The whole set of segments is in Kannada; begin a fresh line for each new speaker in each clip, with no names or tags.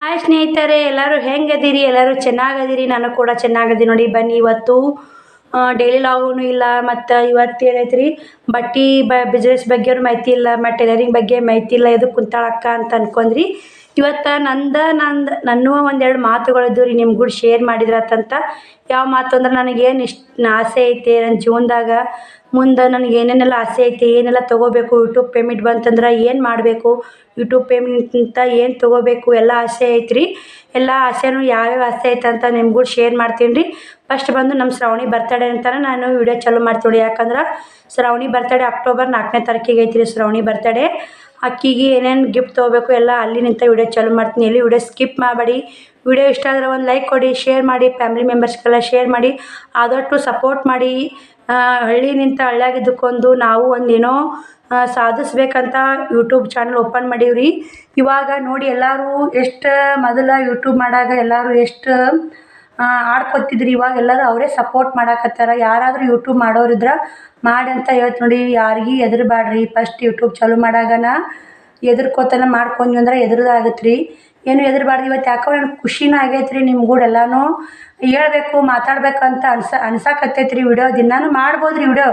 ಹಾಯ್ ಸ್ನೇಹಿತರೆ, ಎಲ್ಲರೂ ಹೆಂಗದಿರಿ? ಎಲ್ಲರೂ ಚೆನ್ನಾಗದಿರಿ? ನಾನು ಕೂಡ ಚೆನ್ನಾಗದೀನಿ ನೋಡಿ. ಬನ್ನಿ, ಇವತ್ತು ಡೈಲಿ ಲಾಗೂ ಇಲ್ಲ, ಮತ್ತು ಇವತ್ತು ಏನೈತ್ರಿ ಬಟ್ಟೆ ಬಿಸ್ನೆಸ್ ಬಗ್ಗೆ ಮಾಹಿತಿ ಇಲ್ಲ, ಮತ್ತು ಟೈಲರಿಂಗ್ ಬಗ್ಗೆ ಮಾಹಿತಿ ಇಲ್ಲ. ಎದಕ್ಕೆ ಕುಂತಾಳಕ್ಕ ಅಂತ ಅನ್ಕೊಂಡ್ರಿ. ಇವತ್ತು ನನ್ನ ಒಂದೆರಡು ಮಾತುಗಳಿದ್ದು ರೀ ನಿಮ್ಗೂ ಶೇರ್ ಮಾಡಿದ್ರತ್ತಂತ. ಯಾವ ಮಾತು ಅಂದ್ರೆ, ನನಗೇನು ಆಸೆ ಐತೆ ನನ್ನ ಜೀವನದಾಗ, ಮುಂದೆ ನನಗೆ ಏನೇನೆಲ್ಲ ಆಸೆ ಐತಿ, ಏನೆಲ್ಲ ತೊಗೋಬೇಕು, ಯೂಟ್ಯೂಬ್ ಪೇಮೆಂಟ್ ಬಂತಂದ್ರೆ ಏನು ಮಾಡಬೇಕು, ಯೂಟ್ಯೂಬ್ ಪೇಮೆಂಟ್ಗಿಂತ ಏನು ತೊಗೋಬೇಕು, ಎಲ್ಲ ಆಸೆ ಐತ್ರಿ. ಎಲ್ಲ ಆಸೆನೂ ಯಾವ್ಯಾವ ಆಸೆ ಐತೆ ಅಂತ ನಿಮ್ಗೂ ಶೇರ್ ಮಾಡ್ತೀನಿ ರೀ. ಫಸ್ಟ್ ಬಂದು ನಮ್ಮ ಶ್ರಾವಣಿ ಬರ್ತಡೇ ಅಂತಾನೆ ನಾನು ವಿಡಿಯೋ ಚಾಲೂ ಮಾಡ್ತೀನಿ. ಯಾಕಂದ್ರೆ ಶ್ರಾವಣಿ ಬರ್ತಡೇ ಅಕ್ಟೋಬರ್ 4ನೇ ತಾರೀಕಿಗೆ ಐತ್ರಿ ಶ್ರಾವಣಿ ಬರ್ತಡೇ. ಅಕ್ಕಿಗೆ ಏನೇನು ಗಿಫ್ಟ್ ತೊಗೋಬೇಕು ಎಲ್ಲ ಅಲ್ಲಿ ನಿಂತ ವಿಡಿಯೋ ಚಾಲೂ ಮಾಡ್ತೀನಿ. ಎಲ್ಲಿ ವಿಡಿಯೋ ಸ್ಕಿಪ್ ಮಾಡಬೇಡಿ. ವಿಡಿಯೋ ಇಷ್ಟ ಆದರೆ ಒಂದು ಲೈಕ್ ಕೊಡಿ, ಶೇರ್ ಮಾಡಿ, ಫ್ಯಾಮಿಲಿ ಮೆಂಬರ್ಸ್ಗೆಲ್ಲ ಶೇರ್ ಮಾಡಿ, ಆದಷ್ಟು ಸಪೋರ್ಟ್ ಮಾಡಿ. ಹಳ್ಳಿ ನಿಂತ ಹಳ್ಳಿಯಾಗಿದ್ದಕ್ಕೊಂದು ನಾವು ಒಂದೇನೋ ಸಾಧಿಸ್ಬೇಕಂತ ಯೂಟ್ಯೂಬ್ ಚಾನಲ್ ಓಪನ್ ಮಾಡೀವ್ರಿ. ಇವಾಗ ನೋಡಿ, ಎಲ್ಲರೂ ಎಷ್ಟು ಮೊದಲ ಯೂಟ್ಯೂಬ್ ಮಾಡಾಗ ಎಲ್ಲರೂ ಎಷ್ಟು ಆಡ್ಕೊತಿದ್ರಿ, ಇವಾಗ ಎಲ್ಲರೂ ಅವರೇ ಸಪೋರ್ಟ್ ಮಾಡಾಕತ್ತಾರ. ಯಾರಾದರೂ ಯೂಟ್ಯೂಬ್ ಮಾಡೋರಿದ್ರೆ ಮಾಡಿ ಅಂತ ಹೇಳ್ತು ನೋಡಿ. ಯಾರಿಗೂ ಹೆದರ್ಬೇಡ್ರಿ. ಫಸ್ಟ್ ಯೂಟ್ಯೂಬ್ ಚಾಲೂ ಮಾಡಾಗನ ಎದುರ್ಕೋತನ ಮಾಡ್ಕೊಂಡ್ವಿ ಅಂದ್ರೆ ಎದುರ್ದಾಗತ್ತೆ ರೀ. ಏನು ಹೆದರ್ಬಾರ್ದು. ಇವತ್ತು ಯಾಕೋ ನನಗೆ ಖುಷಿನೂ ಆಗೈತೆ ರೀ. ನಿಮ್ಮ ಕೂಡ ಎಲ್ಲನೂ ಹೇಳ್ಬೇಕು, ಮಾತಾಡ್ಬೇಕಂತ ಅನ್ಸಾಕತ್ತೈತೆ ರೀ. ವಿಡಿಯೋ ದಿನಾನು ಮಾಡ್ಬೋದು ರೀ. ವಿಡಿಯೋ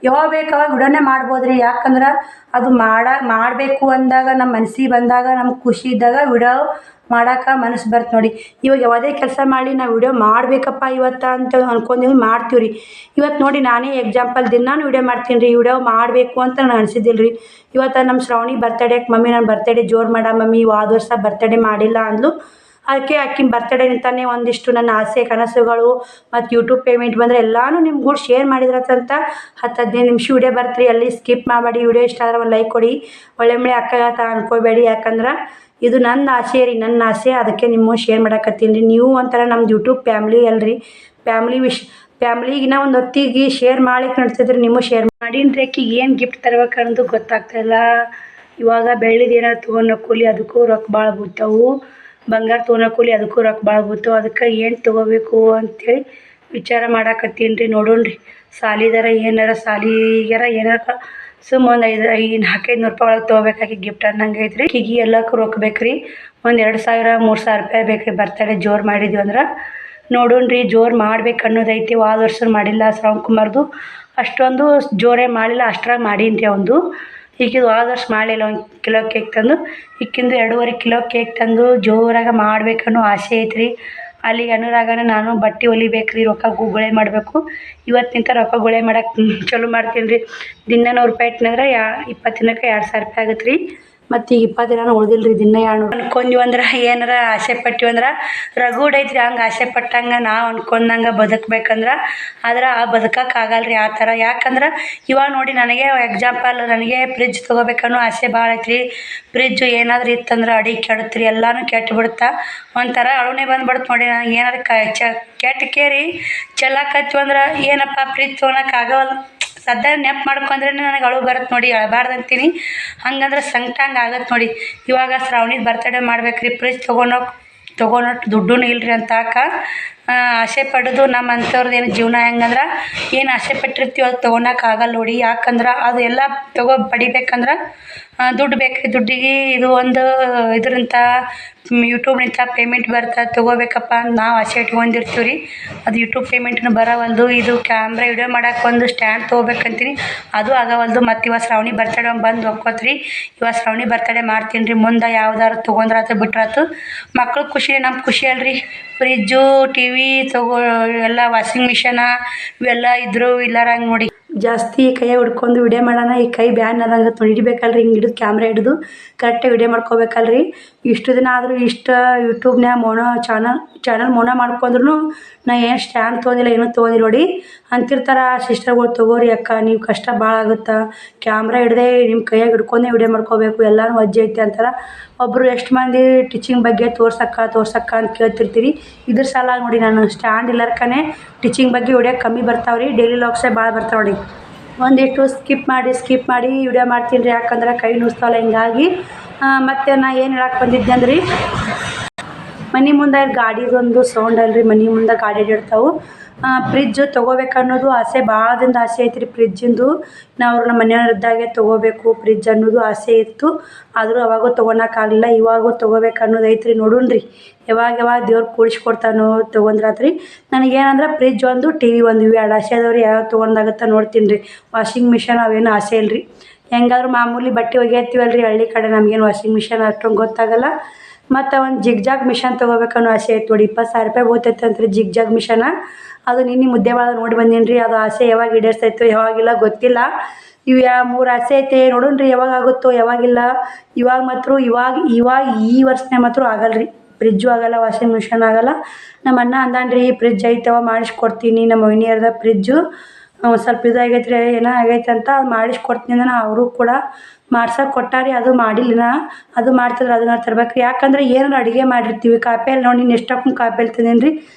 ಯಾವಾಗ ಬೇಕು ಅವಾಗ ವಿಡಿಯೋನೇ ಮಾಡ್ಬೋದು ರೀ. ಯಾಕಂದ್ರೆ ಅದು ಮಾಡಬೇಕು ಅಂದಾಗ, ನಮ್ಮ ಮನಸ್ಸಿಗೆ ಬಂದಾಗ, ನಮ್ಗೆ ಖುಷಿ ಇದ್ದಾಗ ವಿಡಿಯೋ ಮಾಡೋಕೆ ಮನಸ್ಸು ಬರುತ್ತೆ ನೋಡಿ. ಇವಾಗ ಯಾವುದೇ ಕೆಲಸ ಮಾಡಿ ನಾವು ವಿಡಿಯೋ ಮಾಡಬೇಕಪ್ಪ ಇವತ್ತು ಅಂತ ಅಂದ್ಕೊಂಡೀವಿ, ಮಾಡ್ತೀವಿ ರೀ. ಇವತ್ತು ನೋಡಿ, ನಾನೇ ಎಕ್ಸಾಂಪಲ್ ದಿನಾನು ವಿಡಿಯೋ ಮಾಡ್ತೀನಿ ರೀ. ವಿಡಿಯೋ ಮಾಡಬೇಕು ಅಂತ ನಾನು ಅನಿಸಿದ್ದಿಲ್ಲ ರೀ. ಇವತ್ತು ನಮ್ಮ ಶ್ರಾವಣಿ ಬರ್ತಡೇಗೆ ಮಮ್ಮಿ ನಾನು ಬರ್ತಡೇ ಜೋರು ಮಾಡ ಮಮ್ಮಿ, ಹೋದ ವರ್ಷ ಬರ್ತಡೇ ಮಾಡಿಲ್ಲ ಅಂದ್ಲು. ಅದಕ್ಕೆ ಆಕಿನ ಬರ್ತಡೇ ನಿಂತಾನೆ ಒಂದಿಷ್ಟು ನನ್ನ ಆಸೆ ಕನಸುಗಳು ಮತ್ತು ಯೂಟ್ಯೂಬ್ ಪೇಮೆಂಟ್ ಬಂದರೆ ಎಲ್ಲನೂ ನಿಮ್ಗೂ ಶೇರ್ ಮಾಡಿದ್ರಂತ 10-15 ನಿಮಿಷ ವಿಡಿಯೋ ಬರ್ತೀರಿ. ಅಲ್ಲಿ ಸ್ಕಿಪ್ ಮಾಡಬೇಡಿ. ವಿಡಿಯೋ ಇಷ್ಟ ಆದರೆ ಒಂದು ಲೈಕ್ ಕೊಡಿ. ಒಳ್ಳೆ ಅಕ್ಕ ಅನ್ಕೋಬೇಡಿ. ಯಾಕಂದ್ರೆ ಇದು ನನ್ನ ಆಸೆ ರೀ, ನನ್ನ ಆಸೆ. ಅದಕ್ಕೆ ನಿಮ್ಮ ಶೇರ್ ಮಾಡಕತ್ತೀನಿ ರೀ. ನೀವು ಒಂಥರ ನಮ್ದು ಯೂಟ್ಯೂಬ್ ಫ್ಯಾಮ್ಲಿ ಅಲ್ರಿ. ಫ್ಯಾಮ್ಲಿಗಿನ ಒಂದು ಹೊತ್ತಿಗೆ ಶೇರ್ ಮಾಡ್ಲಿಕ್ಕೆ ನಡ್ತಿದ್ರಿ. ನೀವು ಶೇರ್ ಮಾಡೀನಿ. ಆಕಿಗೆ ಏನು ಗಿಫ್ಟ್ ತರ್ಬೇಕು ಅನ್ನೋದು ಗೊತ್ತಾಗ್ತಾಯಿಲ್ಲ. ಇವಾಗ ಬೆಳ್ಳಿದು ಏನಾರು ತೊಗೊಂಡು ಕೂಲಿ ಅದಕ್ಕೂ ರೊಕ್ಕ ಭಾಳ ಬೀಳ್ತಾವು. ಬಂಗಾರ ತೊಗೊಂಡು ಕೂಲಿ ಅದಕ್ಕೂ ರೊಕ್ಕ ಭಾಳ ಬೀಳ್ತಾವೆ. ಅದಕ್ಕೆ ಏನು ತೊಗೋಬೇಕು ಅಂಥೇಳಿ ವಿಚಾರ ಮಾಡಾಕತ್ತೀನಿ ರೀ. ನೋಡೋಣ ರೀ, ಸಾಲಿದಾರ ಏನಾರ ಸುಮ್ಮ ಒಂದು 400-500 ರೂಪಾಯಿ ಒಳಗೆ ತೊಗೋಬೇಕಾಗಿ ಗಿಫ್ಟ್ ಅನ್ನಂಗೆ ಐತ್ರಿ. ಆಕಿಗೆ ಎಲ್ಲಕ್ಕೂ ರೊಕ್ಕ ಬೇಕು ರೀ. ಒಂದು 2000-3000 ರೂಪಾಯಿ ಬೇಕು ರೀ. ಬರ್ತಡೇ ಜೋರು ಮಾಡಿದ್ವಿ ಅಂದ್ರೆ ನೋಡೋಣ ರೀ. ಜೋರು ಮಾಡ್ಬೇಕು ಅನ್ನೋದೈತಿ. ಹೋದ ವರ್ಷ ಮಾಡಿಲ್ಲ ಶ್ರವಣ್ ಕುಮಾರ್ದು ಅಷ್ಟೊಂದು ಜೋರೇ ಮಾಡಿಲ್ಲ. ಅಷ್ಟ್ರಾಗ ಮಾಡೀನಿ ರೀ ಒಂದು. ಈಗಿದು ಹೋದ ವರ್ಷ ಮಾಡಲಿಲ್ಲ. 1 ಕಿಲೋ ಕೇಕ್ ತಂದು ಈಗಿಂದು 2.5 ಕಿಲೋ ಕೇಕ್ ತಂದು ಜೋರಾಗಿ ಮಾಡ್ಬೇಕನ್ನೋ ಆಸೆ ಐತ್ರಿ. ಅಲ್ಲಿಗೆ ಅನುರಾಗನ ನಾನು ಬಟ್ಟೆ ಹೊಲಿಬೇಕು ರೀ. ರೊಕ್ಕ ಗುಳೆ ಮಾಡಬೇಕು. ಇವತ್ತಿಂತ ರೊಕ್ಕ ಗುಳೆ ಮಾಡಕ್ಕೆ ಚಲೋ ಮಾಡ್ತೀನಿ ರೀ. ದಿನ 100 ರೂಪಾಯಿ ಇಟ್ಟನಂದ್ರೆ 20 ದಿನಕ್ಕೆ 2000 ರೂಪಾಯಿ ಆಗತ್ತೆ ರೀ. ಮತ್ತು ಈಗ 20 ದಿನ ಉಳ್ದಿಲ್ಲ ರೀ. ದಿನ 200 ಅನ್ಕೊಂಡ್ವಿ ಅಂದ್ರೆ, ಏನಾರ ಆಸೆ ಪಟ್ಟಿವಿ ಅಂದ್ರೆ ರಗೂಡ್ ಐತ್ರಿ. ಹಂಗೆ ಆಸೆ ಪಟ್ಟಂಗೆ ನಾವು ಅನ್ಕೊಂಡಂಗೆ ಬದುಕಬೇಕಂದ್ರೆ ಆದ್ರೆ ಆ ಬದುಕಕ್ಕಾಗಲ್ಲ ರೀ ಆ ಥರ. ಯಾಕಂದ್ರೆ ಇವಾಗ ನೋಡಿ, ನನಗೆ ಎಕ್ಸಾಂಪಲ್, ನನಗೆ ಫ್ರಿಜ್ ತೊಗೋಬೇಕನ್ನೋ ಆಸೆ ಭಾಳ ಐತ್ರಿ. ಫ್ರಿಜ್ಜು ಏನಾದರೂ ಇತ್ತಂದ್ರೆ ಅಡಿಗೆ ಕೆಡುತ್ತೆ ರೀ. ಎಲ್ಲನೂ ಕೆಟ್ಟು ಬಿಡುತ್ತಾ. ಒಂಥರ ಅಳುನೇ ಬಂದ್ಬಿಡುತ್ತೆ ನೋಡಿ. ನನಗೆ ಏನಾದ್ರು ಕೆಟ್ಟ ಕೇರಿ ಚೆಲ್ಲಾಕತ್ತೀವಿ ಅಂದ್ರೆ, ಏನಪ್ಪ ಫ್ರಿಜ್ ತೊಗೊಳಕ್ಕಾಗವಲ್ಲ ಸದ್ಯ ನೆಪ್ ಮಾಡ್ಕೊಂಡ್ರೆ ನನಗೆ ಅಳು ಬರುತ್ತೆ ನೋಡಿ. ಅಳಬಾರ್ದು ಅಂತೀನಿ. ಹಂಗಂದ್ರೆ ಸಂಕಟ ಆಗತ್ತೆ ನೋಡಿ. ಇವಾಗ ಶ್ರಾವಣಿದು ಬರ್ತಡೇ ಮಾಡ್ಬೇಕು ರೀ. ಫ್ರಿಜ್ ತೊಗೊಳೋಟ್ಟು ದುಡ್ಡೂ ಇಲ್ಲರಿ ಅಂತ ಆಸೆ ಪಡೋದು ನಮ್ಮ ಅಂಥವ್ರದ್ದು ಏನು ಜೀವನ. ಹೆಂಗಂದ್ರೆ ಏನು ಆಸೆ ಪಟ್ಟಿರ್ತೀವಿ ಅದು ತೊಗೊಳಕ್ಕಾಗಲ್ಲ ನೋಡಿ. ಯಾಕಂದ್ರೆ ಅದು ಎಲ್ಲ ಪಡಿಬೇಕಂದ್ರೆ ದುಡ್ಡು ಬೇಕು ರೀ. ದುಡ್ಡಿಗೆ ಇದು ಒಂದು ಇದರಿಂದ ಯೂಟ್ಯೂಬ್ನಿಂದ ಪೇಮೆಂಟ್ ಬರ್ತಾ ತೊಗೋಬೇಕಪ್ಪ ಅಂತ ನಾವು ಆಸೆ ಇಟ್ಕೊಂಡಿರ್ತೀವಿ ರೀ. ಅದು ಯೂಟ್ಯೂಬ್ ಪೇಮೆಂಟ್ನು ಬರೋವಲ್ದು. ಇದು ಕ್ಯಾಮ್ರಾ ವಿಡಿಯೋ ಮಾಡೋಕೆ ಒಂದು ಸ್ಟ್ಯಾಂಡ್ ತೊಗೋಬೇಕಂತೀನಿ, ಅದು ಆಗವಲ್ದು. ಮತ್ತು ಇವಾಗ ಶ್ರಾವಣಿ ಬರ್ತಡೇ ಬಂದು ಹೋಗ್ಕೋತ್ರಿ. ಇವಾಗ ಶ್ರಾವಣಿ ಬರ್ತಡೇ ಮಾಡ್ತೀನಿ ರೀ. ಮುಂದೆ ಯಾವ್ದಾರು ತೊಗೊಂಡ್ರಾತು ಬಿಟ್ರಾತು. ಮಕ್ಳು ಖುಷಿ ನಮ್ಗೆ ಖುಷಿ ಅಲ್ರಿ. ಫ್ರಿಜ್ಜು, TV ಎಲ್ಲ ವಾಷಿಂಗ್ ಮಿಷನ ಇವೆಲ್ಲ ಇದ್ರು ಇಲ್ಲಾರಂಗೆ ನೋಡಿ. ಜಾಸ್ತಿ ಕೈಯಾಗ ಹಿಡ್ಕೊಂಡು ವಿಡಿಯೋ ಮಾಡೋಣ. ಈ ಕೈ ಬ್ಯಾನ್ ಆದಂಗೆ ಹಿಡಿಬೇಕಲ್ರಿ. ಹಿಂಗೆ ಹಿಡಿದು ಕ್ಯಾಮ್ರಾ ಹಿಡಿದು ಕರೆಕ್ಟಾಗಿ ವಿಡಿಯೋ ಮಾಡ್ಕೋಬೇಕಲ್ರಿ. ಇಷ್ಟು ದಿನ ಆದರೂ ಇಷ್ಟು ಯೂಟ್ಯೂಬ್ನಾಗ ಚಾನಲ್ ಮೋನ ಮಾಡ್ಕೊಂಡ್ರು ನಾ ಏನು ಸ್ಟ್ಯಾಂಡ್ ತೊಗೊಂಡಿಲ್ಲ, ಏನೂ ತೊಗೊಂಡಿಲ್ಲ ನೋಡಿ. ಅಂತಿರ್ತಾರೆ ಸಿಸ್ಟರ್ಗಳು, ತೊಗೋರಿ ಅಕ್ಕ ನೀವು ಕಷ್ಟ ಭಾಳ ಆಗುತ್ತೆ, ಕ್ಯಾಮ್ರಾ ಹಿಡ್ದೆ ನಿಮ್ಮ ಕೈಯಾಗ ಹಿಡ್ಕೊಂಡೇ ವಿಡಿಯೋ ಮಾಡ್ಕೋಬೇಕು, ಎಲ್ಲನೂ ವಜ್ಜೆ ಐತೆ ಅಂತಾರೆ. ಒಬ್ಬರು ಎಷ್ಟು ಮಂದಿ ಟೀಚಿಂಗ್ ಬಗ್ಗೆ ತೋರ್ಸಕ್ಕ ಅಂತ ಕೇಳ್ತಿರ್ತೀರಿ. ಇದ್ರ ಸಲ ನೋಡಿ, ನಾನು ಸ್ಟ್ಯಾಂಡ್ ಇಲ್ಲರ್ಕನೇ ಟೀಚಿಂಗ್ ಬಗ್ಗೆ ವಿಡಿಯೋ ಕಮ್ಮಿ ಬರ್ತಾವೆ ರೀ. ಡೈಲಿ ವ್ಲಾಗ್ಸೇ ಭಾಳ ಬರ್ತಾವೆ ನೋಡಿ. ಒಂದಿಷ್ಟು ಸ್ಕಿಪ್ ಮಾಡಿ ವಿಡಿಯೋ ಮಾಡ್ತೀನಿ ರೀ. ಯಾಕಂದ್ರೆ ಕೈ ನುಸ್ತಾವಲ್ಲ ಹಿಂಗಾಗಿ. ಮತ್ತು ನಾ ಏನು ಹೇಳಕ್ಕೆ ಬಂದಿದ್ದೆ ಅಂದ್ರೆ ರೀ, ಮನೆ ಮುಂದೆ ಗಾಡಿದೊಂದು ಸೌಂಡ್ ಅಲ್ರಿ. ಮನೆ ಮುಂದೆ ಗಾಡಿ ಅಡ್ಡಾಡ್ತಾವೆ. ಫ್ರಿಜ್ಜು ತೊಗೋಬೇಕನ್ನೋದು ಆಸೆ ಭಾಳದಿಂದ ಆಸೆ ಐತ್ರಿ ಫ್ರಿಜ್ಜಿಂದು. ನಾವು ನಮ್ಮ ಮನೆಯವ್ರು ಇದ್ದಾಗೆ ತೊಗೋಬೇಕು ಫ್ರಿಜ್ ಅನ್ನೋದು ಆಸೆ ಇತ್ತು. ಆದರೂ ಅವಾಗೂ ತೊಗೊಳಕ್ಕಾಗಲಿಲ್ಲ. ಇವಾಗೂ ತೊಗೋಬೇಕು ಅನ್ನೋದು ಐತ್ರಿ. ನೋಡೋಣ್ರಿ ಯಾವಾಗ ದೇವ್ರು ಕೂಡಿಸ್ಕೊಡ್ತಾನೋ ತೊಗೊಂಡ್ರಾತ್ರಿ. ನನಗೇನಂದ್ರೆ ಫ್ರಿಜ್ ಒಂದು ಟಿ ವಿ ಒಂದು ಇವು 2 ಆಸೆ ಅದಾವ್ರಿ. ಯಾವ್ಯಾವ ತೊಗೊಂಡಾಗತ್ತೆ ನೋಡ್ತೀನಿ ರೀ. ವಾಷಿಂಗ್ ಮಿಷನ್ ಅವೇನು ಆಸೆ ಇಲ್ರಿ. ಹೆಂಗಾದ್ರೂ ಮಾಮೂಲಿ ಬಟ್ಟೆ ಒಗ್ಯಾತ್ತೀವಲ್ರಿ ಹಳ್ಳಿ ಕಡೆ, ನಮಗೇನು ವಾಷಿಂಗ್ ಮಿಷನ್ ಅಷ್ಟೊಂದು ಗೊತ್ತಾಗಲ್ಲ. ಮತ್ತು ಒಂದು ಜಿಗ್-ಜಾಗ್ ಮಿಷನ್ ತೊಗೋಬೇಕನ್ನೋ ಆಸೆ ಐತೆ ನೋಡಿ. 20,000 ರೂಪಾಯಿ ಬೀಳ್ತೈತೆ ಅಂತ್ರಿ ಜಿಗ್-ಜಾಗ್ ಮಿಷನ. ಅದು ನಿನ್ನೆ ಮುದ್ದೆಮಾಳ್ ನೋಡಿ ಬಂದೀನಿ ರೀ. ಅದು ಆಸೆ ಯಾವಾಗ ಈಡೇರ್ತೈತೋ ಯಾವಾಗಿಲ್ಲ ಗೊತ್ತಿಲ್ಲ. ಇವು 3 ಆಸೆ ಐತೆ. ನೋಡೋಣ್ರಿ ಯಾವಾಗ ಆಗುತ್ತೋ ಯಾವಾಗಿಲ್ಲ. ಇವಾಗ ಈ ವರ್ಷನೇ ಮಾತ್ರ ಆಗಲ್ಲ ರೀ. ಫ್ರಿಜ್ಜು ಆಗಲ್ಲ, ವಾಷಿಂಗ್ ಮಿಷನ್ ಆಗಲ್ಲ. ನಮ್ಮ ಅಣ್ಣ ಅಂದಾನ್ರಿ ಫ್ರಿಜ್ ಐತವ ಮಾಡಿಸ್ಕೊಡ್ತೀನಿ. ನಮ್ಮ ವೈನಿಯರ್ದ ಫ್ರಿಜ್ಜು ಸ್ವಲ್ಪ ಇದಾಗೈತ್ರಿ, ಏನೋ ಆಗೈತೆ ಅಂತ ಅದು ಮಾಡಿಸ್ಕೊಡ್ತೀನಿ ಅಂದ್ರೆ ಅವರು ಕೂಡ ಮಾಡ್ಸಕ್ಕೆ ಕೊಟ್ಟಾರಿ. ಅದು ಮಾಡಿಲ್ಲ. ಅದು ಮಾಡ್ತಿದ್ರೆ ಅದನ್ನ ತರ್ಬೇಕು ರೀ. ಯಾಕಂದ್ರೆ ಏನಾರು ಅಡುಗೆ ಮಾಡಿರ್ತೀವಿ ಕಾಯಿಪಲ್ಲೆ ನೋಡಿ ನೀನು ಎಷ್ಟೊಂದು ಕಾಯಿಪಲ್ಲೆ ತಿಂದೇನಿ ರೀ,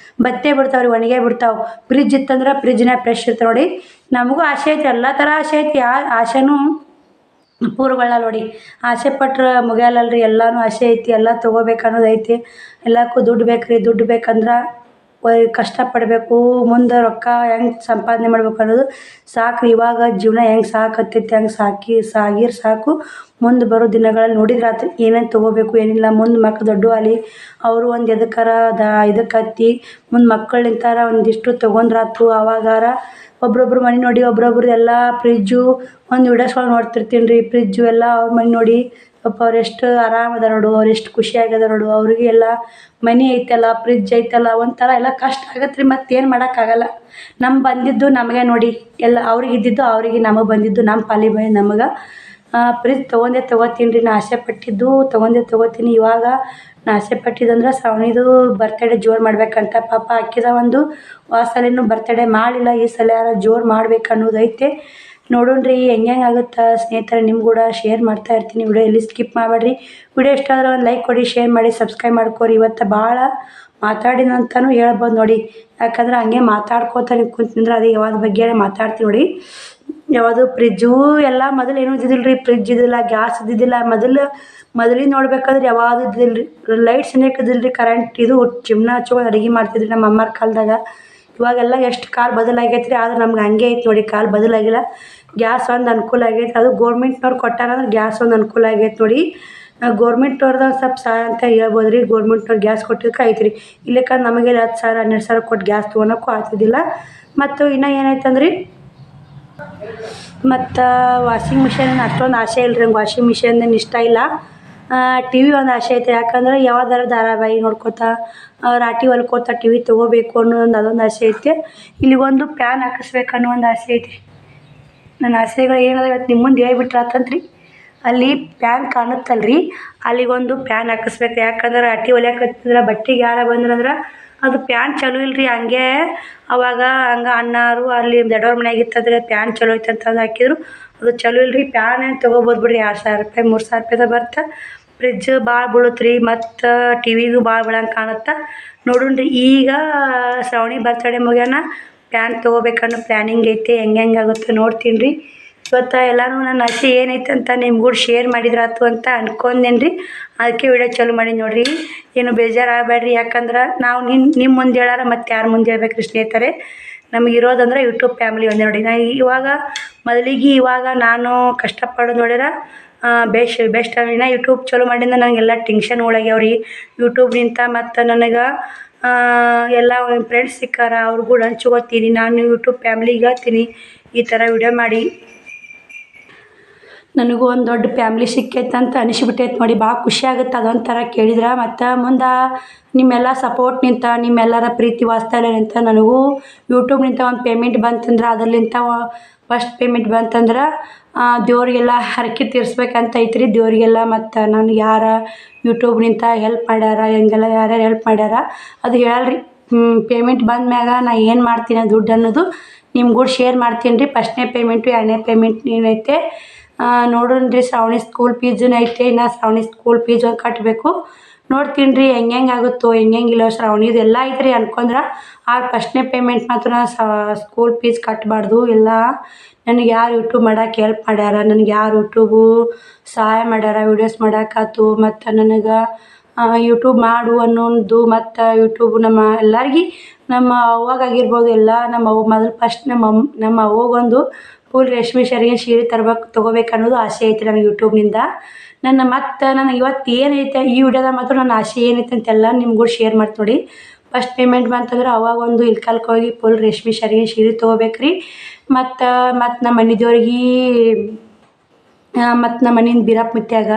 ಬತ್ತೇ ಬಿಡ್ತಾವೆ ರೀ, ಒಣಗೇ ಬಿಡ್ತಾವೆ. ಫ್ರಿಜ್ ಇತ್ತಂದ್ರೆ ಫ್ರಿಜ್ನೇ ಫ್ರೆಶ್ ಇರ್ತವೆ ನೋಡಿ. ನಮಗೂ ಆಸೆ ಐತೆ, ಎಲ್ಲ ಥರ ಆಸೆ ಐತಿ. ಆಸೆನೂ ಪೂರ್ವಗೊಳ್ಳಲ್ಲ ನೋಡಿ. ಆಸೆ ಪಟ್ರೆ ಮುಗಿಯಲ್ಲಲ್ರಿ. ಎಲ್ಲನೂ ಆಸೆ ಐತಿ, ಎಲ್ಲ ತೊಗೋಬೇಕು ಅನ್ನೋದು ಐತಿ. ಎಲ್ಲಕ್ಕೂ ದುಡ್ಡು ಬೇಕು ರೀ. ದುಡ್ಡು ಬೇಕಂದ್ರೆ ಕಷ್ಟಪಡಬೇಕು. ಮುಂದೆ ರೊಕ್ಕ ಹೆಂಗೆ ಸಂಪಾದನೆ ಮಾಡ್ಬೇಕು ಅನ್ನೋದು ಸಾಕು. ಇವಾಗ ಜೀವನ ಹೆಂಗೆ ಸಾಕತ್ತೈತಿ ಹಂಗೆ ಸಾಗಿದ್ರೆ ಸಾಕು. ಮುಂದೆ ಬರೋ ದಿನಗಳಲ್ಲಿ ನೋಡಿದ್ರೆ ಆತು ಏನೇನು ತೊಗೋಬೇಕು ಏನಿಲ್ಲ. ಮುಂದೆ ಮಕ್ಳು ದೊಡ್ಡವಾಗಲಿ ಅವರು ಒಂದು ಎದಕ್ಕಾರ ಇದಕ್ಕೆ ಹತ್ತಿ ಮುಂದೆ ಮಕ್ಕಳು ನಿಂತಾರ ಒಂದಿಷ್ಟು ತೊಗೊಂಡ್ರಾತು. ಆವಾಗಾರ ಒಬ್ರೊಬ್ರು ಮನೆ ನೋಡಿ ಒಬ್ರೊಬ್ರದ್ದು ಎಲ್ಲ ಫ್ರಿಜ್ಜು ಒಂದು ವಿಡಿಯೋಸ್ಗಳು ನೋಡ್ತಿರ್ತೀನಿ ರೀ. ಫ್ರಿಜ್ಜು ಎಲ್ಲ ಅವ್ರ ಮನೆ ನೋಡಿ ಪಾಪ ಅವ್ರು ಎಷ್ಟು ಆರಾಮದ ನೋಡು, ಅವ್ರು ಎಷ್ಟು ಖುಷಿಯಾಗ್ಯದ ನೋಡು. ಅವ್ರಿಗೆ ಎಲ್ಲ ಮನೆ ಐತಲ್ಲ, ಫ್ರಿಜ್ ಐತಲ್ಲ, ಒಂಥರ ಎಲ್ಲ ಕಷ್ಟ ಆಗತ್ತೆ ರೀ. ಮತ್ತೇನು ಮಾಡೋಕ್ಕಾಗಲ್ಲ. ಬಂದಿದ್ದು ನಮಗೆ ನೋಡಿ, ಎಲ್ಲ ಅವ್ರಿಗೆ ಇದ್ದಿದ್ದು ಅವ್ರಿಗೆ, ನಮಗೆ ಬಂದಿದ್ದು ನಮ್ಮ ಪಾಲಿಗೆ ಬಂದಿದ್ದು ನಮಗೆ. ಫ್ರಿಜ್ ತೊಗೋತೀನಿ ರೀ. ನಾ ಆಸೆ ಪಟ್ಟಿದ್ದು ತೊಗೋತೀನಿ. ಇವಾಗ ನಾ ಆಸೆ ಪಟ್ಟಿದ್ದಂದ್ರೆ ಶ್ರಾವಣಿದು ಬರ್ತಡೇ ಜೋರು ಮಾಡ್ಬೇಕಂತ. ಪಾಪ ಅಕ್ಕಿದ ಒಂದು ಸಲನೂ ಬರ್ತಡೇ ಮಾಡಿಲ್ಲ. ಈ ಸಲ ಜೋರು ಮಾಡ್ಬೇಕು ಅನ್ನೋದು ಐತೆ. ನೋಡೋಣ್ರಿ ಹೆಂಗೆ ಆಗುತ್ತೆ ಸ್ನೇಹಿತರೆ. ನಿಮ್ಗೆ ಕೂಡ ಶೇರ್ ಮಾಡ್ತಾ ಇರ್ತೀನಿ. ವಿಡಿಯೋ ಎಲ್ಲಿ ಸ್ಕಿಪ್ ಮಾಡಬೇಡ್ರಿ. ವಿಡಿಯೋ ಇಷ್ಟ ಆದ್ರೆ ಒಂದು ಲೈಕ್ ಕೊಡಿ, ಶೇರ್ ಮಾಡಿ, ಸಬ್ಸ್ಕ್ರೈಬ್ ಮಾಡ್ಕೊರಿ. ಇವತ್ತು ಭಾಳ ಮಾತಾಡಿನಂತನೂ ಹೇಳ್ಬೋದು ನೋಡಿ. ಯಾಕಂದ್ರೆ ಹಂಗೆ ಮಾತಾಡ್ಕೋತ ಕುಂತಿದ್ರೆ ಅದೇ ಯಾವ್ದು ಬಗ್ಗೆ ಮಾತಾಡ್ತೀವಿ ನೋಡಿ. ಯಾವುದು ಫ್ರಿಜ್ಜು ಎಲ್ಲ ಮೊದಲು ಏನೂ ಇದ್ದಿದ್ದಿಲ್ಲ ರೀ. ಫ್ರಿಜ್ ಇದ್ದಿಲ್ಲ, ಗ್ಯಾಸ್ ಇದ್ದಿದ್ದಿಲ್ಲ. ಮೊದಲಿಗೆ ನೋಡ್ಬೇಕಾದ್ರೆ ಯಾವುದು ಇದ್ದಿಲ್ಲ ರೀ. ಲೈಟ್ಸ್ ಏನಕ್ಕೆ ಇದ್ದಿಲ್ಲ ರೀ. ಕರೆಂಟ್ ಇದು ಚಿಮ್ನ ಹಚ್ಕೊಂಡು ಅಡುಗೆ ಮಾಡ್ತಿದ್ರಿ ನಮ್ಮ ಅಮ್ಮರ ಕಾಲದಾಗ. ಇವಾಗೆಲ್ಲ ಎಷ್ಟು ಕಾಲ ಬದಲಾಗೈತೆ ರೀ. ಆದ್ರೆ ನಮ್ಗೆ ಹಂಗೆ ಐತೆ ನೋಡಿ, ಕಾಲ ಬದಲಾಗಿಲ್ಲ. ಗ್ಯಾಸ್ ಒಂದು ಅನುಕೂಲ ಆಗೈತೆ. ಅದು ಗೋರ್ಮೆಂಟ್ನವ್ರು ಕೊಟ್ಟಾರಂದ್ರೆ ಗ್ಯಾಸ್ ಒಂದು ಅನುಕೂಲ ಆಗೈತೆ ನೋಡಿ. ಗೋರ್ಮೆಂಟ್ನವ್ರದ್ದು ಸ್ವಲ್ಪ ಸಹಾಯ ಅಂತ ಹೇಳ್ಬೋದು ರೀ. ಗೋರ್ಮೆಂಟ್ನವ್ರು ಗ್ಯಾಸ್ ಕೊಟ್ಟಿದ್ದಕ್ಕೆ ಐತೆ ರೀ. ಇಲ್ಲಕ್ಕಂದ್ರೆ ನಮಗೆ 10,000 12,000 ಕೊಟ್ಟು ಗ್ಯಾಸ್ ತೊಗೊಳಕ್ಕೂ ಆಗ್ತಿದ್ದಿಲ್ಲ. ಮತ್ತು ಇನ್ನೂ ಏನಾಯ್ತಂದ್ರೆ ಮತ್ತು ವಾಷಿಂಗ್ ಮಿಷನ್ ಅಷ್ಟೊಂದು ಆಸೆ ಇಲ್ಲ ರೀ. ವಾಷಿಂಗ್ ಮಿಷನ್ ಇಷ್ಟ ಇಲ್ಲ. ಟಿ ವಿ ಒಂದು ಆಸೆ ಐತೆ. ಯಾಕಂದ್ರೆ ಯಾವ್ದಾರು ಧಾರಾವಾಹಿ ನೋಡ್ಕೋತಾ ರಾಟಿ ಹೊಲ್ಕೋತಾ ಟಿ ವಿ ತೊಗೋಬೇಕು ಅನ್ನೋದೊಂದು ಅದೊಂದು ಆಸೆ ಐತೆ. ಇಲ್ಲಿಗೊಂದು ಫ್ಯಾನ್ ಹಾಕಿಸ್ಬೇಕು ಅನ್ನೋ ಒಂದು ಆಸೆ ಐತೆ. ನನ್ನ ಆಸೆಗಳು ಏನದ ಇವತ್ತು ನಿಮ್ಮ ಮುಂದೆ ಹೇಳ್ಬಿಟ್ರೆ ಆತಂತ್ರಿ. ಅಲ್ಲಿ ಫ್ಯಾನ್ ಕಾಣುತ್ತಲ್ರಿ, ಅಲ್ಲಿಗೊಂದು ಫ್ಯಾನ್ ಹಾಕಿಸ್ಬೇಕು. ಯಾಕಂದ್ರೆ ರಾಟಿ ಹೊಲಿಯಾಕತ್ತಿದ್ರೆ ಬಟ್ಟೆಗೆ ಯಾರ ಬಂದ್ರಂದ್ರೆ ಅದು ಫ್ಯಾನ್ ಚಲೋ ಇಲ್ಲರಿ. ಹಂಗೆ ಅವಾಗ ಹಂಗೆ ಅಣ್ಣಾರು ಅಲ್ಲಿ ದೊಡ್ಡವ್ರ ಮನ್ಯಾಗ ಇತ್ತಂದ್ರೆ ಫ್ಯಾನ್ ಚಲೋ ಐತೆ ಅಂತಂದು ಹಾಕಿದ್ರು. ಅದು ಚಲೋ ಇಲ್ಲರಿ. ಫ್ಯಾನ್ ಏನು ತೊಗೋಬೋದು ಬಿಡ್ರಿ. 2,000 ರೂಪಾಯಿ 3,000 ರೂಪಾಯಿದಾಗ ಬರುತ್ತೆ. ಫ್ರಿಜ್ ಭಾಳ ಬೀಳುತ್ತೆ ರೀ. ಮತ್ತು ಟಿ ವಿಗೂ ಭಾಳ ಬೀಳಂಗೆ ಕಾಣುತ್ತೆ. ನೋಡೋಣ್ರಿ ಈಗ ಶ್ರಾವಣಿ ಬರ್ತಡೇ ಮುಗ್ಯಾನ ಫ್ಯಾನ್ ತೊಗೋಬೇಕನ್ನೋ ಪ್ಲ್ಯಾನಿಂಗ್ ಐತೆ. ಹೆಂಗೆ ಆಗುತ್ತೆ ನೋಡ್ತೀನಿ ರೀ. ಇವತ್ತು ಎಲ್ಲನೂ ನನ್ನ ಆಸೆ ಏನೈತೆ ಅಂತ ನಿಮ್ಗೂ ಶೇರ್ ಮಾಡಿದ್ರಾತು ಅಂತ ಅನ್ಕೊಂಡೇನಿ ರೀ. ಅದಕ್ಕೆ ವಿಡಿಯೋ ಚಾಲು ಮಾಡಿ ನೋಡಿರಿ. ಏನು ಬೇಜಾರಾಗಬೇಡ್ರಿ. ಯಾಕಂದ್ರೆ ನಾವು ನಿಮ್ಮ ಮುಂದೆ ಹೇಳಾರ ಮತ್ತು ಯಾರು ಮುಂದೆ ಹೇಳ್ಬೇಕು ರೀ ಸ್ನೇಹಿತರೆ. ನಮಗಿರೋದಂದ್ರೆ ಯೂಟ್ಯೂಬ್ ಫ್ಯಾಮಿಲಿ ಒಂದೇ ನೋಡಿ. ನಾ ಇವಾಗ ನಾನು ಕಷ್ಟಪಡೋದು ನೋಡ್ಯಾರ ಬೆಸ್ಟ್ ಇನ್ನು ಯೂಟ್ಯೂಬ್ ಚಾಲು ಮಾಡಿಂದ ನನಗೆಲ್ಲ ಟೆನ್ಷನ್ಗಳಾಗ್ಯಾವ ರೀ ಯೂಟ್ಯೂಬ್ನಿಂದ. ಮತ್ತು ನನಗೆ ಎಲ್ಲ ಫ್ರೆಂಡ್ಸ್ ಸಿಕ್ಕಾರ, ಅವ್ರು ಕೂಡ ಹಂಚ್ಕೋತೀನಿ. ನಾನು ಯೂಟ್ಯೂಬ್ ಫ್ಯಾಮ್ಲಿಗೆ ಹೇಳ್ತೀನಿ ಈ ಥರ ವಿಡಿಯೋ ಮಾಡಿ. ನನಗೂ ಒಂದು ದೊಡ್ಡ ಫ್ಯಾಮ್ಲಿ ಸಿಕ್ಕೈತೆ ಅಂತ ಅನಿಸ್ಬಿಟ್ಟೈತೆ ನೋಡಿ. ಭಾಳ ಖುಷಿ ಆಗುತ್ತೆ ಅದೊಂಥರ ಕೇಳಿದ್ರೆ. ಮತ್ತು ಮುಂದೆ ನಿಮ್ಮೆಲ್ಲ ಸಪೋರ್ಟ್ನಿಂದ ನಿಮ್ಮೆಲ್ಲರ ಪ್ರೀತಿ ವಾತ್ಸಲ್ಯಲಿಂದ ನನಗೂ ಯೂಟ್ಯೂಬ್ನಿಂದ ಒಂದು ಪೇಮೆಂಟ್ ಬಂತಂದ್ರೆ ಅದರಲ್ಲಿಂದ ಫಸ್ಟ್ ಪೇಮೆಂಟ್ ಬಂತಂದ್ರೆ ದೇವ್ರಿಗೆಲ್ಲ ಹರಕೆ ತೀರಿಸ್ಬೇಕಂತ ಐತ್ರಿ ದೇವ್ರಿಗೆಲ್ಲ. ಮತ್ತು ನನಗೆ ಯಾರು ಯೂಟ್ಯೂಬ್ನಿಂದ ಹೆಲ್ಪ್ ಮಾಡ್ಯಾರ, ಹೆಂಗೆಲ್ಲ ಯಾರ್ಯಾರು ಹೆಲ್ಪ್ ಮಾಡ್ಯಾರ ಅದು ಹೇಳಲ್ರಿ. ಪೇಮೆಂಟ್ ಬಂದ ಮ್ಯಾಗ ನಾ ಏನು ಮಾಡ್ತೀನಿ ದುಡ್ಡು ಅನ್ನೋದು ನಿಮ್ಗೂ ಶೇರ್ ಮಾಡ್ತೀನಿ ರೀ. ಫಸ್ಟ್ನೇ ಪೇಮೆಂಟು 2ನೇ ಪೇಮೆಂಟ್ ಏನೈತೆ ನೋಡೋಣ್ರಿ. ಶ್ರಾವಣಿ ಸ್ಕೂಲ್ ಫೀಸೂ ಐತೆ. ಇನ್ನು ಶ್ರಾವಣಿ ಸ್ಕೂಲ್ ಫೀಸ್ ಒಂದು ಕಟ್ಟಬೇಕು. ನೋಡ್ತೀನಿ ರೀ ಹೆಂಗೆ ಆಗುತ್ತೋ ಹೆಂಗಿಲ್ಲ. ಶ್ರಾವಣಿದು ಎಲ್ಲ ಐತೆ ರೀ ಅನ್ಕೊಂಡ್ರೆ ಫಸ್ಟ್ನೇ ಪೇಮೆಂಟ್ ಮಾತ್ರ ಸ್ಕೂಲ್ ಫೀಸ್ ಕಟ್ಟಬಾರ್ದು. ಇಲ್ಲ ನನಗೆ ಯಾರು ಯೂಟ್ಯೂಬ್ ಮಾಡೋಕೆ ಹೆಲ್ಪ್ ಮಾಡ್ಯಾರ, ನನಗೆ ಯಾರು ಯೂಟ್ಯೂಬು ಸಹಾಯ ಮಾಡ್ಯಾರ ವೀಡಿಯೋಸ್ ಮಾಡೋಕ್ಕಾಯ್ತು. ಮತ್ತು ನನಗೆ ಯೂಟ್ಯೂಬ್ ಮಾಡು ಅನ್ನೋದು ಮತ್ತು ಯೂಟ್ಯೂಬ್ ನಮ್ಮ ಎಲ್ಲರಿಗೆ ನಮ್ಮ ಅವ್ವಾಗಾಗಿರ್ಬೋದು ಎಲ್ಲ ನಮ್ಮ ಅವ್ವ ಮೊದಲು ಫಸ್ಟ್ ನಮ್ಮ ಅವ್ವಗೊಂದು ಫುಲ್ ರೇಷ್ಮೆ ಸೀರೆ ತೊಗೋಬೇಕು ಅನ್ನೋದು ಆಸೆ ಐತೆ ನನಗೆ ಯೂಟ್ಯೂಬ್ನಿಂದ. ಮತ್ತು ನನಗೆ ಇವತ್ತು ಏನೈತೆ ಈ ವಿಡಿಯೋದಾಗ ಮಾತ್ರ ನನ್ನ ಆಸೆ ಏನೈತೆ ಅಂತೆಲ್ಲ ನಿಮ್ಗೂ ಶೇರ್ ಮಾಡ್ತೀನಿ ನೋಡಿ. ಫಸ್ಟ್ ಪೇಮೆಂಟ್ ಬಂತಂದ್ರೆ ಅವಾಗ ಒಂದು ಇಳ್ಕಲ್ಗೆ ಹೋಗಿ ಫುಲ್ ರೇಷ್ಮೆ ಸೀರೆ ತೊಗೋಬೇಕು ರೀ. ಮತ್ತು ನಮ್ಮ ಮನೆ ದೇವ್ರಿಗೆ ಮತ್ತು ನಮ್ಮ ಮನೆಯಿಂದ ಬೀರಪ್ಪ ಮುತ್ಯಾಗ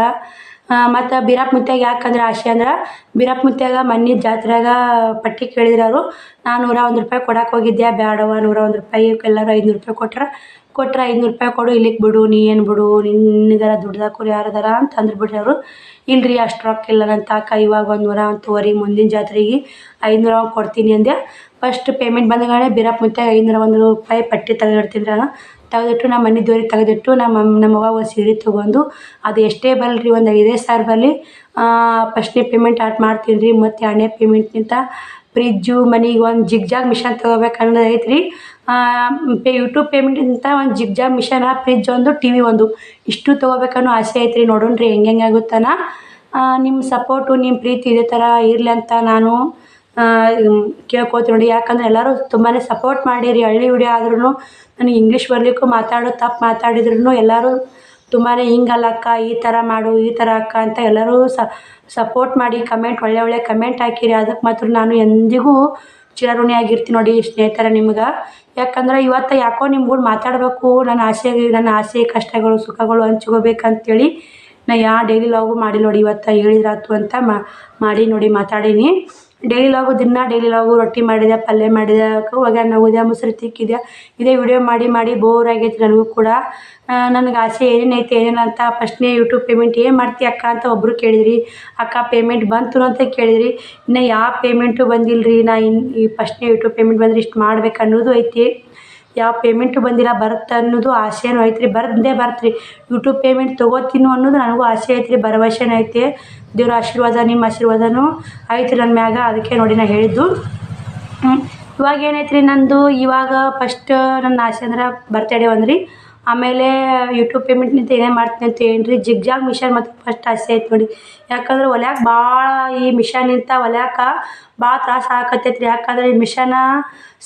ಮತ್ತು ಬೀರಪ್ಪ ಮುತ್ಯಾಗ ಯಾಕಂದ್ರೆ ಆಸೆ ಅಂದ್ರೆ ಬೀರಪ್ಪ ಮುತ್ಯಾಗ ಮೊನ್ನೆ ಜಾತ್ರೆಯಾಗ ಪಟ್ಟಿ ಕೇಳಿದ್ರು ಅವರು. ನಾನು ₹101 ಕೊಡಕ್ಕೆ ಹೋಗಿದ್ದೆ. ಬ್ಯಾಡವ್ವ ₹101 ಎಲ್ಲರೂ ₹500 ಕೊಟ್ರೆ ₹500 ಕೊಡು, ಇಲ್ಲಿಗೆ ಬಿಡು, ನೀ ಏನು ಬಿಡು, ನಿನಗರ ದುಡ್ದಾಕೋರು ಯಾರದಾರ ಅಂತ ಅಂದ್ಬಿಟ್ರಿ ಅವರು. ಇಲ್ರಿ ಅಷ್ಟು ರೊಕ್ಕ ಇಲ್ಲ ನನ್ನ ತಾಕ, ಇವಾಗ ಒಂದು ತಗೋರಿ, ಮುಂದಿನ ಜಾತ್ರೆಗೆ 500 ಕೊಡ್ತೀನಿ ಅಂದೆ. ಫಸ್ಟ್ ಪೇಮೆಂಟ್ ಬಂದಗಾನೆ ಬೀರಪ್ಪ ಮುತ್ಯಾಗ ₹501 ಪಟ್ಟಿ ತೆಗೆದಿಡ್ತೀನಿ ನಾನು. ತೆಗೆದಿಟ್ಟು ನಮ್ಮ ಮನೆ ದೇವ್ರಿಗೆ ತೆಗೆದಿಟ್ಟು ನಮ್ಮವ್ವ ಒಂದು ಸೀರೆ ತೊಗೊಂಡು ಅದು ಎಷ್ಟೇ ಬರಲ್ರಿ, ಒಂದು 5,000 ಬರಲಿ, ಫಸ್ಟ್ನೇ ಪೇಮೆಂಟ್ ಆಟ್ ಮಾಡ್ತೀನಿ ರೀ. ಮತ್ತು 2ನೇ ಪೇಮೆಂಟ್ನಿಂದ ಫ್ರಿಜ್ಜು, ಮನೆಗೆ ಒಂದು ಜಿಗ್ಜಾಗ್ ಮಿಷನ್ ತೊಗೋಬೇಕು ಅನ್ನೋದು ಐತ್ರಿ. ಯೂಟ್ಯೂಬ್ ಪೇಮೆಂಟಿಂದ ಒಂದು ಜಿಗ್ಜಾಗ್ ಮಿಷನ್, ಫ್ರಿಜ್ ಒಂದು, TV ಒಂದು, ಇಷ್ಟು ತೊಗೋಬೇಕನ್ನೋ ಆಸೆ ಐತ್ರಿ. ನೋಡೋಣ ರೀ ಹೆಂಗೆ ಆಗುತ್ತಾನ. ನಿಮ್ಮ ಸಪೋರ್ಟು ನಿಮ್ಮ ಪ್ರೀತಿ ಇದೇ ಥರ ಇರಲಿ ಅಂತ ನಾನು ಕೇಳ್ಕೊತೀನಿ ನೋಡಿ. ಯಾಕಂದ್ರೆ ಎಲ್ಲರೂ ತುಂಬಾ ಸಪೋರ್ಟ್ ಮಾಡಿರಿ. ಹಳ್ಳಿ ವಿಡಿಯೋ ಆದ್ರೂ ನನಗೆ ಇಂಗ್ಲೀಷ್ ಬರ್ಲಿಕ್ಕೂ ತಪ್ಪು ಮಾತಾಡಿದ್ರು ಎಲ್ಲರೂ ತುಂಬಾ ಹಿಂಗಲ್ಲಕ್ಕ, ಈ ಥರ ಮಾಡು, ಈ ಥರ ಅಕ್ಕ ಅಂತ ಎಲ್ಲರೂ ಸಪೋರ್ಟ್ ಮಾಡಿ ಕಮೆಂಟ್ ಒಳ್ಳೆ ಕಮೆಂಟ್ ಹಾಕಿರಿ. ಅದಕ್ಕೆ ಮಾತ್ರ ನಾನು ಎಂದಿಗೂ ಚಿರಋಣಿ ಆಗಿರ್ತೀನಿ ನೋಡಿ ಸ್ನೇಹಿತರೆ ನಿಮ್ಗೆ. ಯಾಕಂದ್ರೆ ಇವತ್ತು ಯಾಕೋ ನಿಮ್ಗಳು ಮಾತಾಡಬೇಕು, ನನ್ನ ಆಸೆ ಕಷ್ಟಗಳು ಸುಖಗಳು ಹಂಚ್ಕೋಬೇಕಂತೇಳಿ ನಾ ಡೈಲಿ ಲಾಗು ಮಾಡಿ ನೋಡಿ. ಇವತ್ತು ಹೇಳಿದ್ರಾತು ಅಂತ ಮಾಡಿ ನೋಡಿ ಮಾತಾಡೀನಿ. ಡೈಲಿ ಲಾಗು ರೊಟ್ಟಿ ಮಾಡಿದೆ, ಪಲ್ಯ ಮಾಡಿದೆ, ಒಗ್ಗರಣೆ ಹೋಗಿದೆ, ಮೊಸರು ತಿಕ್ಕಿದೆ, ಇದೇ ವಿಡಿಯೋ ಮಾಡಿ ಬೋರ್ ಆಗೈತಿ ನನಗೂ ಕೂಡ. ನನಗೆ ಆಸೆ ಏನೇನೈತೆ ಏನೇನು ಅಂತ. ಫಸ್ಟ್ನೇ ಯೂಟ್ಯೂಬ್ ಪೇಮೆಂಟ್ ಏನು ಮಾಡ್ತೀಯ ಅಕ್ಕ ಅಂತ ಒಬ್ಬರು ಕೇಳಿದ್ರಿ. ಅಕ್ಕ ಪೇಮೆಂಟ್ ಬಂತು ಅಂತ ಕೇಳಿದ್ರಿ. ಇನ್ನು ಯಾವ ಪೇಮೆಂಟು ಬಂದಿಲ್ಲ ರೀ. ಈ ಫಸ್ಟ್ನೇ ಯೂಟ್ಯೂಬ್ ಪೇಮೆಂಟ್ ಬಂದರೆ ಇಷ್ಟು ಮಾಡ್ಬೇಕು ಅನ್ನೋದು ಐತಿ. ಯಾವ ಪೇಮೆಂಟು ಬಂದಿಲ್ಲ, ಬರುತ್ತೆ ಅನ್ನೋದು ಆಸೆನೂ ಐತ್ರಿ. ಬರ್ತ್ರಿ ಯೂಟ್ಯೂಬ್ ಪೇಮೆಂಟ್ ತೊಗೋತೀನೋ ಅನ್ನೋದು ನನಗೂ ಆಸೆ ಐತ್ರಿ, ಭರವಸೆನೂ ಐತೆ. ದೇವ್ರ ಆಶೀರ್ವಾದ, ನಿಮ್ಮ ಆಶೀರ್ವಾದನೂ ಐತ್ರಿ ನನ್ನ ಮ್ಯಾಗ. ಅದಕ್ಕೆ ನೋಡಿ ನಾ ಹೇಳಿದ್ದು. ಇವಾಗ ಏನೈತ್ರಿ ನಂದು, ಇವಾಗ ಫಸ್ಟ್ ನನ್ನ ಆಸೆ ಅಂದ್ರೆ ಬರ್ತಡೇ ಒಂದ್ರಿ. ಆಮೇಲೆ ಯೂಟ್ಯೂಬ್ ಪೇಮೆಂಟ್ನಿಂದ ಏನೇ ಮಾಡ್ತೀನಿ ಅಂತ ಏನ್ರಿ, ಜಿಗ್ಜಾಗ್ ಮಿಷನ್ ಮತ್ತು ಫಸ್ಟ್ ಆಸೆ ಐತೆ ನೋಡಿ. ಯಾಕಂದ್ರೆ ಹೊಲ್ಯಾಕ ಭಾಳ ಈ ಮಿಷನಿಂದ ಹೊಲ್ಯಾಕ ಭಾಳ ತ್ರಾಸ ಆಗಕತ್ತೈತ್ರಿ. ಯಾಕಂದ್ರೆ ಈ ಮಿಷನ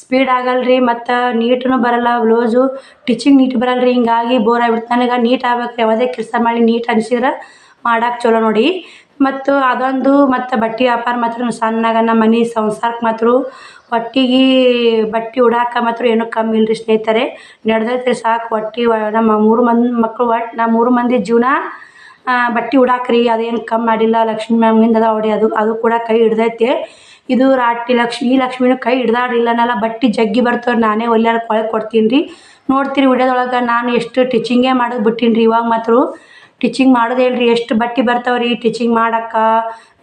ಸ್ಪೀಡ್ ಆಗಲ್ರಿ, ಮತ್ತು ನೀಟೂ ಬರಲ್ಲ, ಬ್ಲೌಸು ಟಿಚಿಂಗ್ ನೀಟ್ ಬರಲ್ರಿ. ಹಿಂಗಾಗಿ ಬೋರ್ ಆಗ್ಬಿಡ್ತು ನನಗೆ. ನೀಟ್ ಆಗ್ಬೇಕು, ಯಾವುದೇ ಕೆಲಸ ಮಾಡಿ ನೀಟ್ ಅನ್ಸಿದ್ರೆ ಮಾಡಕ್ಕೆ ಚಲೋ ನೋಡಿ. ಮತ್ತು ಅದೊಂದು, ಮತ್ತು ಬಟ್ಟೆ ವ್ಯಾಪಾರ ಮಾತ್ರ ಸಣ್ಣಗ ನಮ್ಮ ಮನೆ ಸಂಸಾರಕ್ಕೆ ಮಾತ್ರ ಬಟ್ಟೆ ಉಡಾಕ ಮಾತ್ರ ಏನೂ ಕಮ್ಮಿ ಇಲ್ಲರಿ ಸ್ನೇಹಿತರೆ. ನಡೆದೈತ್ರಿ ಸಾಕು. ನಮ್ಮ 3 ಮಂದಿ ಮಕ್ಕಳು, ನಮ್ಮ 3 ಮಂದಿ ಜೀವನ ಬಟ್ಟೆ ಉಡಾಕ್ರಿ, ಅದೇನು ಕಮ್ಮಿ ಮಾಡಿಲ್ಲ. ಲಕ್ಷ್ಮೀ ಮ್ಯಾಮಿಂದ ಅದ ಹೊಡಿ, ಅದು ಕೂಡ ಕೈ ಹಿಡ್ದೈತೆ. ಇದು ರಾಟಿ ಈ ಲಕ್ಷ್ಮಿನೂ ಕೈ ಹಿಡ್ದಾಡಿಲ್ಲನಲ್ಲ. ಬಟ್ಟೆ ಜಗ್ಗಿ ಬರ್ತವೆ, ನಾನೇ ಒಲ್ಯಾರ ಕೊಳಗೆ ಕೊಡ್ತೀನಿ ರೀ. ನೋಡ್ತೀರಿ ವಿಡಿಯೋದೊಳಗೆ ನಾನು ಎಷ್ಟು ಟೀಚಿಂಗೇ ಮಾಡೋದು ಬಿಟ್ಟೀನಿ ರೀ. ಇವಾಗ ಮಾತ್ರ ಟೀಚಿಂಗ್ ಮಾಡೋದೇ ಇಲ್ರಿ. ಎಷ್ಟು ಬಟ್ಟೆ ಬರ್ತಾವ್ರಿ ಟೀಚಿಂಗ್ ಮಾಡಕ್ಕೆ.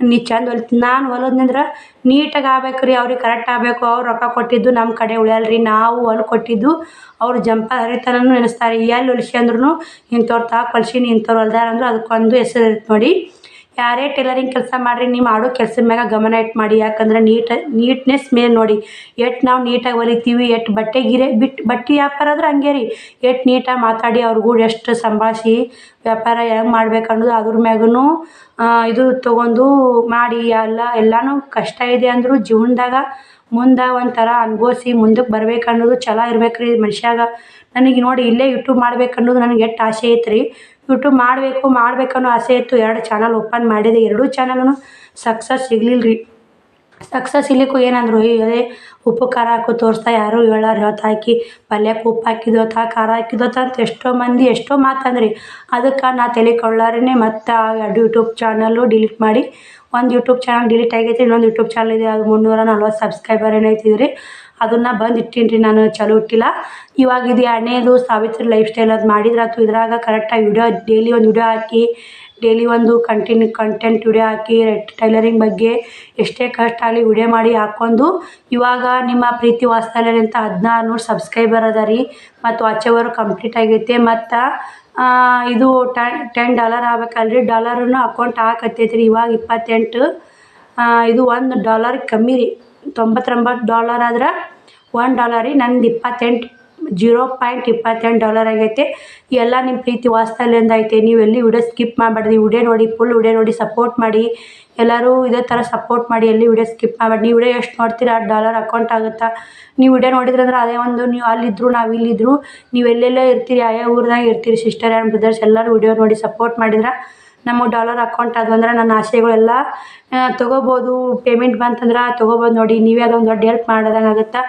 ನೀ ಚಂದ ಹೊಲಿತೀನಿ. ನಾನು ಹೊಲೋದ್ನಂದ್ರೆ ನೀಟಾಗಿ ಆಗ್ಬೇಕು ರೀ, ಅವ್ರಿಗೆ ಕರೆಕ್ಟ್ ಆಗಬೇಕು. ಅವ್ರು ರೊಕ್ಕ ಕೊಟ್ಟಿದ್ದು ನಮ್ಮ ಕಡೆ ಉಳಿಯಲ್ರಿ, ನಾವು ಹೊಲ್ದು ಕೊಟ್ಟಿದ್ದು ಅವ್ರು ಜಂಪರ್ ಹರಿತನೂ ನೆನೆಸ್ತಾರೆ. ಎಲ್ಲಿ ಹೊಲಿಸಿ ಅಂದ್ರೂ ಇಂಥವ್ರು ತಾಕ ಹೊಲ್ಸೀನಿ, ಇಂಥವ್ರು ಹೊಲ್ದಾರ ಅಂದ್ರೆ ಅದಕ್ಕೊಂದು ಹೆಸರು ಇರುತ್ತೆ ನೋಡಿ. ಯಾರೇ ಟೈಲರಿಂಗ್ ಕೆಲಸ ಮಾಡಿರಿ, ನೀವು ಮಾಡೋ ಕೆಲಸದ ಮ್ಯಾಗ ಗಮನ ಇಟ್ಟು ಮಾಡಿ. ಯಾಕಂದ್ರೆ ನೀಟ್ನೆಸ್ ಮೇಲೆ ನೋಡಿ. ನಾವು ನೀಟಾಗಿ ಹೊಲಿತೀವಿ, ಬಟ್ಟೆ ವ್ಯಾಪಾರ ಅಂದ್ರೆ ಹಂಗೆ ರೀ. ನೀಟಾಗಿ ಮಾತಾಡಿ ಅವ್ರಿಗೂ ಎಷ್ಟು ಸಂಭಾಳಿಸಿ ವ್ಯಾಪಾರ ಹೆಂಗೆ ಮಾಡ್ಬೇಕು ಅನ್ನೋದು ಅದ್ರ ಮ್ಯಾಗೂ ಇದು ತೊಗೊಂಡು ಮಾಡಿ. ಎಲ್ಲನೂ ಕಷ್ಟ ಇದೆ ಅಂದರೂ ಜೀವನದಾಗ ಮುಂದೆ ಒಂಥರ ಅನುಭವಿಸಿ ಮುಂದಕ್ಕೆ ಬರ್ಬೇಕು ಅನ್ನೋದು ಛಲ ಇರ್ಬೇಕು ರೀ ಮನುಷ್ಯಾಗ. ನನಗೆ ನೋಡಿ ಇಲ್ಲೇ ಯೂಟ್ಯೂಬ್ ಮಾಡ್ಬೇಕು ಅನ್ನೋದು ನನಗೆ ಎಷ್ಟು ಆಸೆ ಐತೆ ರೀ. ಯೂಟ್ಯೂಬ್ ಮಾಡಬೇಕನ್ನೋ ಆಸೆ ಇತ್ತು. 2 ಚಾನಲ್ ಓಪನ್ ಮಾಡಿದೆ. 2 ಚಾನಲ್ನು ಸಕ್ಸಸ್ ಸಿಗಲಿಲ್ಲ ರೀ. ಸಕ್ಸಸ್ ಇಲ್ಲಿಕ್ಕೂ ಏನಂದ್ರು, ಅದೇ ಉಪ್ಪು ಖಾರ ಹಾಕೋ ತೋರಿಸ್ತಾ ಯಾರು ಹೇಳಾರ, ಇವತ್ತು ಹಾಕಿ ಪಲ್ಯಕ್ಕೆ ಉಪ್ಪು ಹಾಕಿದ್ವು ಖಾರ ಹಾಕಿದ್ವು ಅಂತ ಎಷ್ಟೋ ಮಂದಿ ಎಷ್ಟೋ ಮಾತಂದ್ರಿ. ಅದಕ್ಕೆ ನಾ ತಲೆ ಕೊಳ್ಳಾರೇ ಮತ್ತು 2 ಯೂಟ್ಯೂಬ್ ಚಾನಲ್ಲು ಡಿಲೀಟ್ ಮಾಡಿ, ಒಂದು ಯೂಟ್ಯೂಬ್ ಚಾನಲ್ ಡಿಲೀಟ್ ಆಗೈತಿ, ಇನ್ನೊಂದು ಯೂಟ್ಯೂಬ್ ಚಾನಲ್ ಇದೆ. ಅದು 340 ಸಬ್ಸ್ಕ್ರೈಬರ್ ಏನೈತಿದ್ರಿ. ಅದನ್ನು ಬಂದು ಇಟ್ಟೀನಿ ರೀ, ನಾನು ಚಲೋ ಇಟ್ಟಿಲ್ಲ. ಇವಾಗ ಇದು 2ನೇದು ಸಾವಿತ್ರಿ ಲೈಫ್ ಸ್ಟೈಲ್ ಅದು ಮಾಡಿದ್ರಾತು. ಇದ್ರಾಗ ಕರೆಕ್ಟಾಗಿ ಡೈಲಿ ಒಂದು ವಿಡಿಯೋ ಹಾಕಿ, ಡೈಲಿ ಒಂದು ಕಂಟೆಂಟ್ ವಿಡಿಯೋ ಹಾಕಿ, ಟೈಲರಿಂಗ್ ಬಗ್ಗೆ ಎಷ್ಟೇ ಕಷ್ಟ ಆಗಲಿ ವಿಡಿಯೋ ಮಾಡಿ ಹಾಕ್ಕೊಂಡು. ಇವಾಗ ನಿಮ್ಮ ಪ್ರೀತಿ ವಾತ್ಸಲ್ಯಲಿಂತ 1600 ಸಬ್ಸ್ಕ್ರೈಬರ್ ಅದ ರೀ. ಮತ್ತು ವಾಚ್ ಅವರ್ ಕಂಪ್ಲೀಟ್ ಆಗೈತೆ. ಮತ್ತು ಇದು $10 ಆಗ್ಬೇಕಲ್ರಿ. ಡಾಲರನ್ನು ಅಕೌಂಟ್ ಹಾಕತ್ತೈತೆ ರೀ. ಇವಾಗ 28. ಇದು $1 ಕಮ್ಮಿ ರೀ. $99 ಆದ್ರೆ $1 ರೀ. ನಂದು 28 $0.28 ಆಗೈತೆ. ಎಲ್ಲ ನಿಮ್ಮ ಪ್ರೀತಿ ವಾತ್ಸಲ್ಯದಿಂದ ಐತೆ. ನೀವು ಎಲ್ಲಿ ವಿಡಿಯೋ ಸ್ಕಿಪ್ ಮಾಡಬೇಡ್ರಿ. ವಿಡಿಯೋ ನೋಡಿ, ಫುಲ್ ವಿಡಿಯೋ ನೋಡಿ ಸಪೋರ್ಟ್ ಮಾಡಿ. ಎಲ್ಲರೂ ಇದೇ ಥರ ಸಪೋರ್ಟ್ ಮಾಡಿ, ಎಲ್ಲಿ ವಿಡಿಯೋ ಸ್ಕಿಪ್ ಮಾಡಬೇಡಿ. ನೀವು ವಿಡಿಯೋ ಎಷ್ಟು ನೋಡ್ತೀರಾ $1 ಅಕೌಂಟ್ ಆಗುತ್ತಾ. ನೀವು ವಿಡಿಯೋ ನೋಡಿದ್ರಂದ್ರೆ ಅದೇ ಒಂದು, ನೀವು ಅಲ್ಲಿದ್ದರು ನಾವು ಇಲ್ಲಿದ್ದರು, ನೀವು ಎಲ್ಲೆಲ್ಲೋ ಇರ್ತೀರಿ, ಯಾವ ಊರ್ನಾಗ ಇರ್ತೀರಿ, ಸಿಸ್ಟರ್ ಆ್ಯಂಡ್ ಬ್ರದರ್ಸ್ ಎಲ್ಲರೂ ವಿಡಿಯೋ ನೋಡಿ ಸಪೋರ್ಟ್ ಮಾಡಿದ್ರೆ ನಮಗೆ $1 ಅಕೌಂಟ್ ಆದ್ವಂದ್ರೆ ನನ್ನ ಆಸೆಗಳೆಲ್ಲ ತೊಗೋಬೋದು. ಪೇಮೆಂಟ್ ಬಂತಂದ್ರೆ ತೊಗೋಬೋದು ನೋಡಿ. ನೀವೇ ಅದೊಂದು ದೊಡ್ಡ ಹೆಲ್ಪ್ ಮಾಡೋದಂಗೆ ಆಗುತ್ತೆ.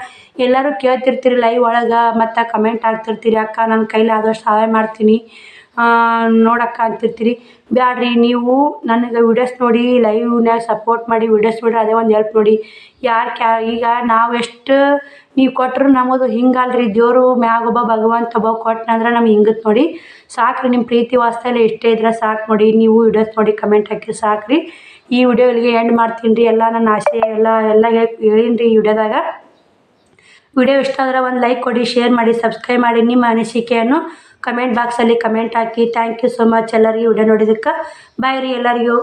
ಎಲ್ಲರೂ ಕೇಳ್ತಿರ್ತೀರಿ ಲೈವ್ ಒಳಗೆ ಮತ್ತು ಕಮೆಂಟ್ ಆಗ್ತಿರ್ತೀರಿ, ಅಕ್ಕ ನನ್ನ ಕೈಲಿ ಆದಷ್ಟು ಸಹಾಯ ಮಾಡ್ತೀನಿ ನೋಡಕ್ಕ ಅಂತಿರ್ತೀರಿ. ಬ್ಯಾಡ್ರಿ, ನೀವು ನನಗೆ ವಿಡಿಯೋಸ್ ನೋಡಿ ಲೈವ್ನಾಗ ಸಪೋರ್ಟ್ ಮಾಡಿ ವಿಡಿಯೋಸ್ ನೋಡ್ರಿ, ಅದೇ ಒಂದು ಹೆಲ್ಪ್ ನೋಡಿ. ಈಗ ನಾವು ಎಷ್ಟು ನೀವು ಕೊಟ್ಟರು ನಮ್ಮದು ಹಿಂಗಲ್ರಿ, ದೇವರು ಮ್ಯಾಗೊಬ್ಬ ಭಗವಂತ ಒಬ್ಬ ಕೊಟ್ಟನಂದ್ರೆ ನಮ್ಗೆ ಹಿಂಗತ್ತೆ ನೋಡಿ. ಸಾಕ್ರಿ, ನಿಮ್ಮ ಪ್ರೀತಿ ವಾತ್ಸಲ್ಯ ಇಷ್ಟೇ ಇದ್ರೆ ಸಾಕು ನೋಡಿ. ನೀವು ವಿಡಿಯೋಸ್ ನೋಡಿ ಕಮೆಂಟ್ ಹಾಕಿ ಸಾಕ್ರಿ. ಈ ವಿಡಿಯೋ ಇಲ್ಲಿಗೆ ಎಂಡ್ ಮಾಡ್ತೀನಿ ರೀ. ಎಲ್ಲ ನನ್ನ ಆಸೆ ಎಲ್ಲ ಹೇಳೀನಿ ರೀ ಈ ವಿಡಿಯೋದಾಗ. ವಿಡಿಯೋ ಇಷ್ಟ ಆದರೆ ಒಂದು ಲೈಕ್ ಕೊಡಿ, ಶೇರ್ ಮಾಡಿ, ಸಬ್ಸ್ಕ್ರೈಬ್ ಮಾಡಿ. ನಿಮ್ಮ ಅನಿಸಿಕೆಯನ್ನು ಕಮೆಂಟ್ ಬಾಕ್ಸಲ್ಲಿ ಕಮೆಂಟ್ ಹಾಕಿ. ಥ್ಯಾಂಕ್ ಯು ಸೋ ಮಚ್ ಎಲ್ಲರಿಗೂ ವಿಡಿಯೋ ನೋಡಿದ್ದಕ್ಕೆ. ಬಾಯ್ ರೀ ಎಲ್ಲರಿಗೂ.